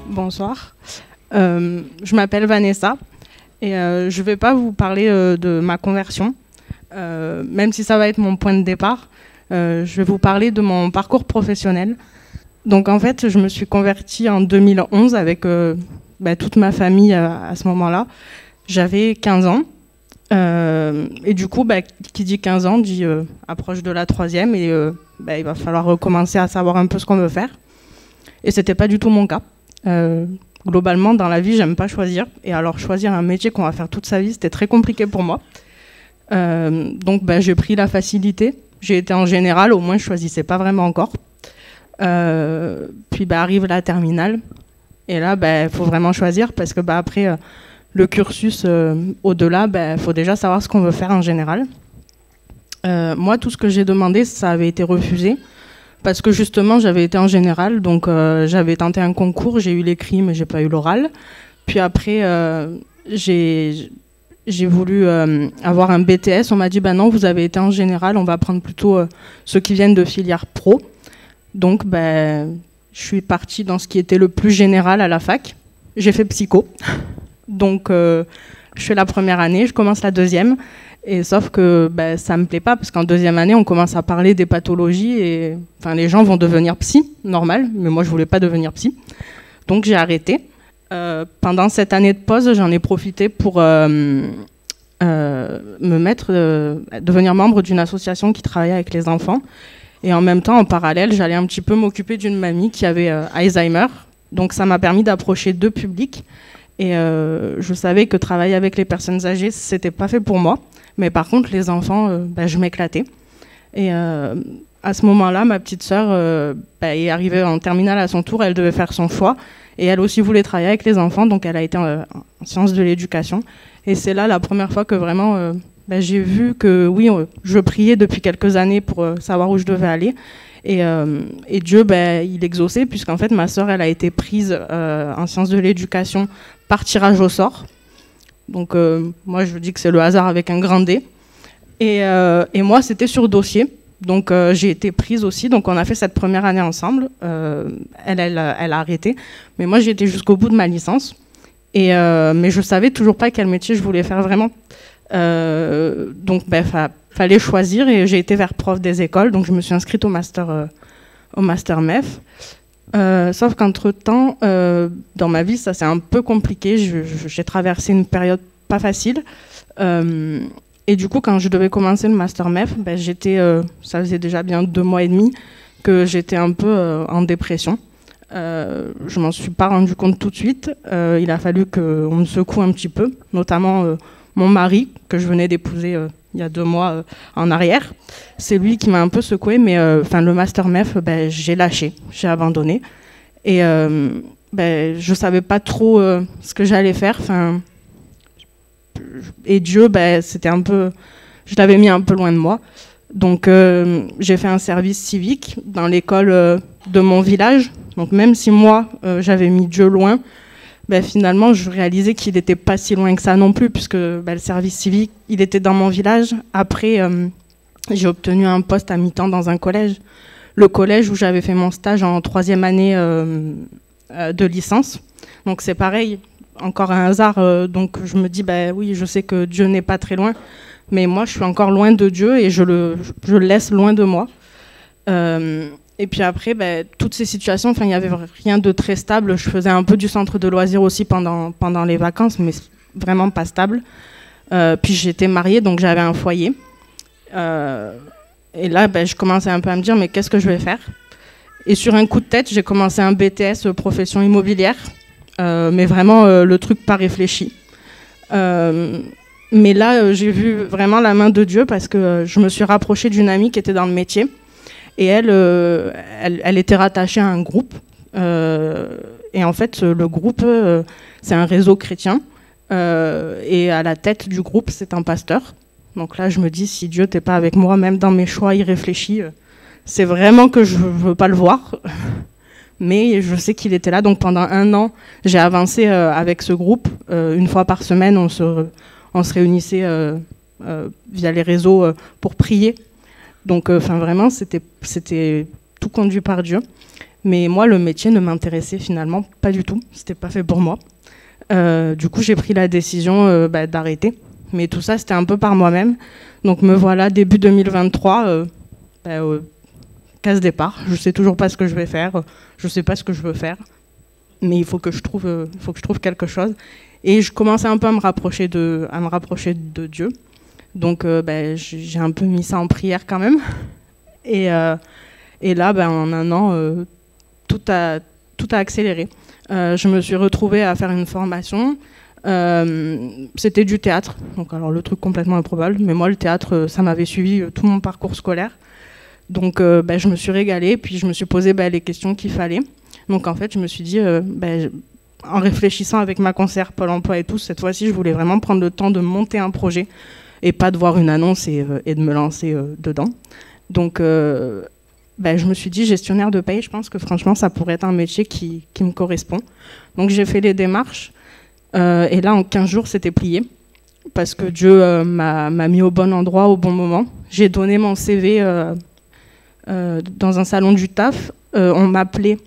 Bonsoir, je m'appelle Vanessa et je ne vais pas vous parler de ma conversion, même si ça va être mon point de départ. Je vais vous parler de mon parcours professionnel. Donc en fait, je me suis convertie en 2011 avec toute ma famille à ce moment-là. J'avais 15 ans et du coup, qui dit 15 ans dit approche de la troisième et il va falloir recommencer à savoir un peu ce qu'on veut faire. Et ce n'était pas du tout mon cas. Globalement, dans la vie, j'aime pas choisir. Et alors, choisir un métier qu'on va faire toute sa vie, c'était très compliqué pour moi. Donc, j'ai pris la facilité. J'ai été en général, au moins, je choisissais pas vraiment encore. Puis, arrive la terminale. Et là, faut vraiment choisir parce que, après, le cursus au-delà, faut déjà savoir ce qu'on veut faire en général. Moi, tout ce que j'ai demandé, ça avait été refusé. Parce que justement, j'avais été en général, donc j'avais tenté un concours, j'ai eu l'écrit, mais j'ai pas eu l'oral. Puis après, j'ai voulu avoir un BTS. On m'a dit, non, vous avez été en général, on va prendre plutôt ceux qui viennent de filière pro. Donc, je suis partie dans ce qui était le plus général à la fac. J'ai fait psycho. Donc, je fais la première année, je commence la deuxième. Et sauf que ça me plaît pas parce qu'en deuxième année, on commence à parler des pathologies et les gens vont devenir psy, normal, mais moi je voulais pas devenir psy. Donc j'ai arrêté. Pendant cette année de pause, j'en ai profité pour devenir membre d'une association qui travaillait avec les enfants. Et en même temps, en parallèle, j'allais un petit peu m'occuper d'une mamie qui avait Alzheimer. Donc ça m'a permis d'approcher deux publics. Et je savais que travailler avec les personnes âgées, c'était pas fait pour moi. Mais par contre, les enfants, je m'éclatais. Et à ce moment-là, ma petite sœur est arrivée en terminale à son tour. Elle devait faire son choix. Et elle aussi voulait travailler avec les enfants. Donc, elle a été en sciences de l'éducation. Et c'est là la première fois que vraiment, j'ai vu que, oui, je priais depuis quelques années pour savoir où je devais aller. Et Dieu, il exauçait, puisqu'en fait, ma sœur, elle a été prise en sciences de l'éducation par tirage au sort. Donc, moi, je dis que c'est le hasard avec un grand D. Et moi, c'était sur dossier. Donc, j'ai été prise aussi. Donc, on a fait cette première année ensemble. Elle a arrêté. Mais moi, j'ai été jusqu'au bout de ma licence. Mais je savais toujours pas quel métier je voulais faire vraiment. Donc, fallait choisir. Et j'ai été vers prof des écoles. Donc, je me suis inscrite au master MEF. Sauf qu'entre-temps, dans ma vie, ça c'est un peu compliqué. J'ai traversé une période pas facile. Et du coup, quand je devais commencer le master MEF, ça faisait déjà bien 2 mois et demi que j'étais un peu en dépression. Je m'en suis pas rendu compte tout de suite. Il a fallu qu'on me secoue un petit peu, notamment mon mari, que je venais d'épouser il y a 2 mois en arrière. C'est lui qui m'a un peu secoué, mais le master MEF, j'ai lâché, j'ai abandonné. Et je savais pas trop ce que j'allais faire. Et Dieu, c'était un peu, je l'avais mis un peu loin de moi. Donc j'ai fait un service civique dans l'école de mon village. Donc même si moi, j'avais mis Dieu loin, finalement, je réalisais qu'il n'était pas si loin que ça non plus, puisque le service civique, il était dans mon village. Après, j'ai obtenu un poste à mi-temps dans un collège. Le collège où j'avais fait mon stage en 3e année de licence. Donc c'est pareil, encore un hasard. Donc je me dis, oui, je sais que Dieu n'est pas très loin, mais moi, je suis encore loin de Dieu et je le laisse loin de moi. Et puis après, toutes ces situations, il n'y avait rien de très stable. Je faisais un peu du centre de loisirs aussi pendant les vacances, mais vraiment pas stable. Puis j'étais mariée, donc j'avais un foyer. Et là, je commençais un peu à me dire, mais qu'est-ce que je vais faire? Et sur un coup de tête, j'ai commencé un BTS profession immobilière, mais vraiment le truc pas réfléchi. Mais là, j'ai vu vraiment la main de Dieu parce que je me suis rapprochée d'une amie qui était dans le métier. Et elle était rattachée à un groupe. Et en fait, le groupe, c'est un réseau chrétien. Et à la tête du groupe, c'est un pasteur. Donc là, je me dis, si Dieu t'es pas avec moi, même dans mes choix irréfléchis, c'est vraiment que je veux pas le voir. Mais je sais qu'il était là. Donc pendant 1 an, j'ai avancé avec ce groupe. 1 fois par semaine, on se réunissait via les réseaux pour prier. Donc vraiment, c'était tout conduit par Dieu. Mais moi, le métier ne m'intéressait finalement pas du tout. C'était pas fait pour moi. Du coup, j'ai pris la décision d'arrêter. Mais tout ça, c'était un peu par moi-même. Donc me voilà début 2023, case départ. Je sais toujours pas ce que je vais faire. Je sais pas ce que je veux faire. Mais il faut que je trouve quelque chose. Et je commençais un peu à me rapprocher de Dieu. Donc j'ai un peu mis ça en prière quand même. Et là, en 1 an, tout a accéléré. Je me suis retrouvée à faire une formation. C'était du théâtre, donc alors le truc complètement improbable, mais moi le théâtre, ça m'avait suivi tout mon parcours scolaire. Donc je me suis régalée, puis je me suis posé les questions qu'il fallait. Donc en fait, je me suis dit, en réfléchissant avec ma conseillère Pôle emploi et tout, cette fois-ci, je voulais vraiment prendre le temps de monter un projet et pas de voir une annonce et de me lancer dedans. Donc je me suis dit, gestionnaire de paye, je pense que franchement, ça pourrait être un métier qui me correspond. Donc j'ai fait les démarches. Et là, en 15 jours, c'était plié. Parce que Dieu m'a mis au bon endroit, au bon moment. J'ai donné mon CV dans un salon du taf. On m'appelait,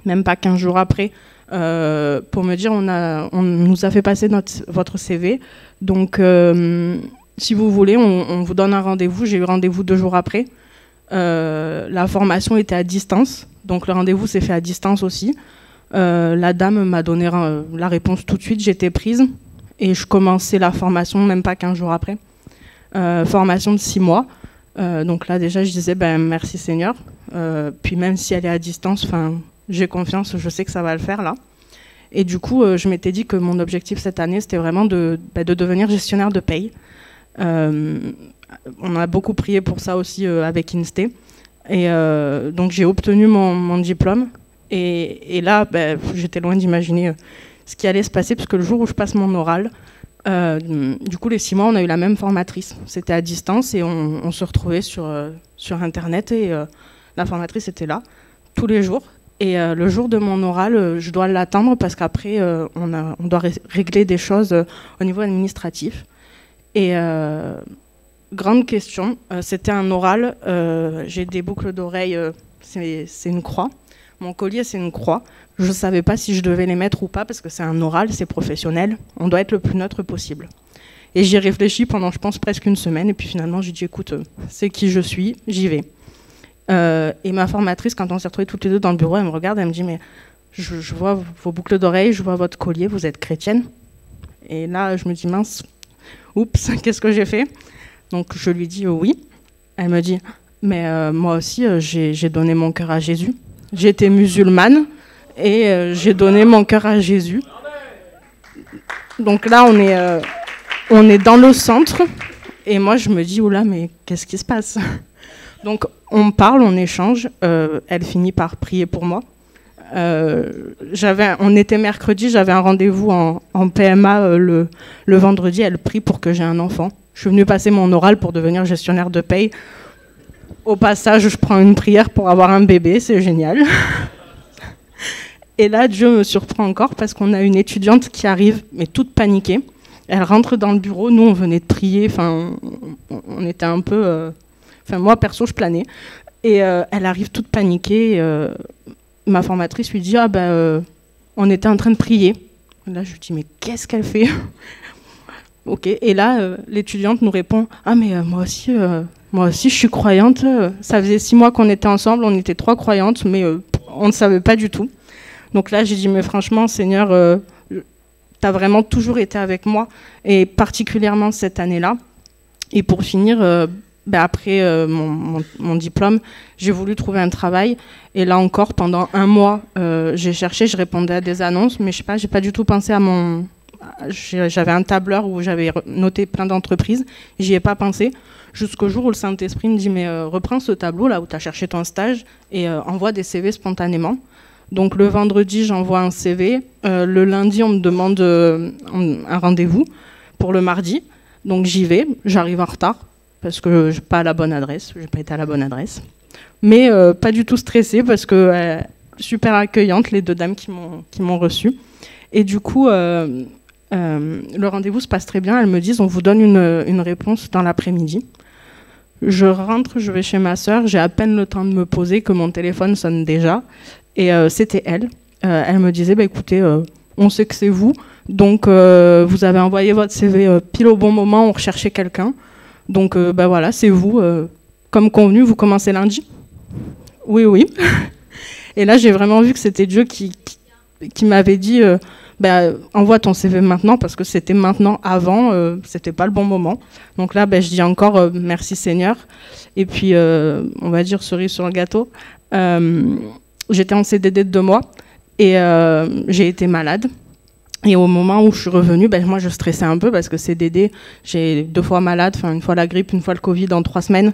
même pas 15 jours après, pour me dire on nous a fait passer votre CV. Donc, si vous voulez, on vous donne un rendez-vous. J'ai eu rendez-vous 2 jours après. La formation était à distance. Donc, le rendez-vous s'est fait à distance aussi. La dame m'a donné la réponse tout de suite, j'étais prise et je commençais la formation même pas 15 jours après. Formation de 6 mois. Donc là déjà je disais merci Seigneur. Puis même si elle est à distance, j'ai confiance, je sais que ça va le faire là. Et du coup je m'étais dit que mon objectif cette année c'était vraiment de devenir gestionnaire de paye. On a beaucoup prié pour ça aussi avec Inste. Et donc j'ai obtenu mon diplôme. Et là, j'étais loin d'imaginer ce qui allait se passer, parce que le jour où je passe mon oral, du coup, les 6 mois, on a eu la même formatrice. C'était à distance et on se retrouvait sur Internet et la formatrice était là tous les jours. Et le jour de mon oral, je dois l'attendre parce qu'après, on doit régler des choses au niveau administratif. Et grande question, c'était un oral. J'ai des boucles d'oreilles, c'est une croix. Mon collier, c'est une croix. Je ne savais pas si je devais les mettre ou pas, parce que c'est un oral, c'est professionnel. On doit être le plus neutre possible. Et j'y ai réfléchi pendant, je pense, presque 1 semaine. Et puis finalement, j'ai dit, écoute, c'est qui je suis, j'y vais. Et ma formatrice, quand on s'est retrouvés toutes les deux dans le bureau, elle me regarde, elle me dit, mais je vois vos boucles d'oreilles, je vois votre collier, vous êtes chrétienne. Et là, je me dis, mince, oups, qu'est-ce que j'ai fait? Donc je lui dis oui. Elle me dit, mais moi aussi, j'ai donné mon cœur à Jésus. J'étais musulmane et j'ai donné mon cœur à Jésus. Donc là, on est dans le centre. Et moi, je me dis, oula, mais qu'est-ce qui se passe? Donc, on parle, on échange. Elle finit par prier pour moi. On était mercredi, j'avais un rendez-vous en PMA le vendredi. Elle prie pour que j'ai un enfant. Je suis venue passer mon oral pour devenir gestionnaire de paye. Au passage, je prends une prière pour avoir un bébé, c'est génial. Et là, Dieu me surprend encore parce qu'on a une étudiante qui arrive, mais toute paniquée. Elle rentre dans le bureau, nous on venait de prier, on était un peu... moi perso, je planais. Et elle arrive toute paniquée. Ma formatrice lui dit, on était en train de prier. Là, je lui dis, mais qu'est-ce qu'elle fait? Ok. Et là, l'étudiante nous répond, mais moi aussi, je suis croyante. Ça faisait 6 mois qu'on était ensemble, on était 3 croyantes, mais on ne savait pas du tout. Donc là, j'ai dit, mais franchement, Seigneur, tu as vraiment toujours été avec moi, et particulièrement cette année-là. Et pour finir, après mon diplôme, j'ai voulu trouver un travail. Et là encore, pendant 1 mois, j'ai cherché, je répondais à des annonces, mais je sais pas, j'ai pas du tout pensé à j'avais un tableur où j'avais noté plein d'entreprises, j'y ai pas pensé, jusqu'au jour où le Saint-Esprit me dit, mais reprends ce tableau là où tu as cherché ton stage et envoie des CV spontanément. Donc le vendredi, j'envoie un CV. Le lundi, on me demande un rendez-vous pour le mardi. Donc j'y vais, j'arrive en retard parce que je n'ai pas à la bonne adresse, j'ai pas été à la bonne adresse. Mais pas du tout stressée parce que super accueillantes les deux dames qui m'ont reçue. Et du coup, le rendez-vous se passe très bien. Elles me disent on vous donne une réponse dans l'après-midi. Je rentre, je vais chez ma sœur, j'ai à peine le temps de me poser que mon téléphone sonne déjà. Et c'était elle. Elle me disait écoutez, on sait que c'est vous, donc vous avez envoyé votre CV pile au bon moment, on recherchait quelqu'un. Donc voilà, c'est vous. Comme convenu, vous commencez lundi ? Oui, oui. Et là, j'ai vraiment vu que c'était Dieu qui m'avait dit envoie ton CV maintenant, parce que c'était maintenant, avant, c'était pas le bon moment. Donc là, je dis encore merci Seigneur. Et puis, on va dire cerise sur le gâteau. J'étais en CDD de 2 mois et j'ai été malade. Et au moment où je suis revenue, moi je stressais un peu parce que CDD, j'ai 2 fois malade, une fois la grippe, une fois le Covid en 3 semaines.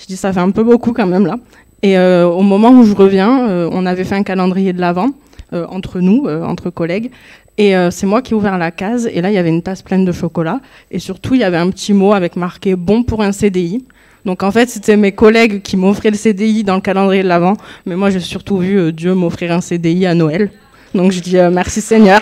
Je dis ça fait un peu beaucoup quand même là. Et au moment où je reviens, on avait fait un calendrier de l'Avent entre nous, entre collègues. Et c'est moi qui ai ouvert la case. Et là, il y avait une tasse pleine de chocolat. Et surtout, il y avait un petit mot avec marqué « Bon pour un CDI ». Donc en fait, c'était mes collègues qui m'offraient le CDI dans le calendrier de l'Avent. Mais moi, j'ai surtout vu Dieu m'offrir un CDI à Noël. Donc je dis merci Seigneur.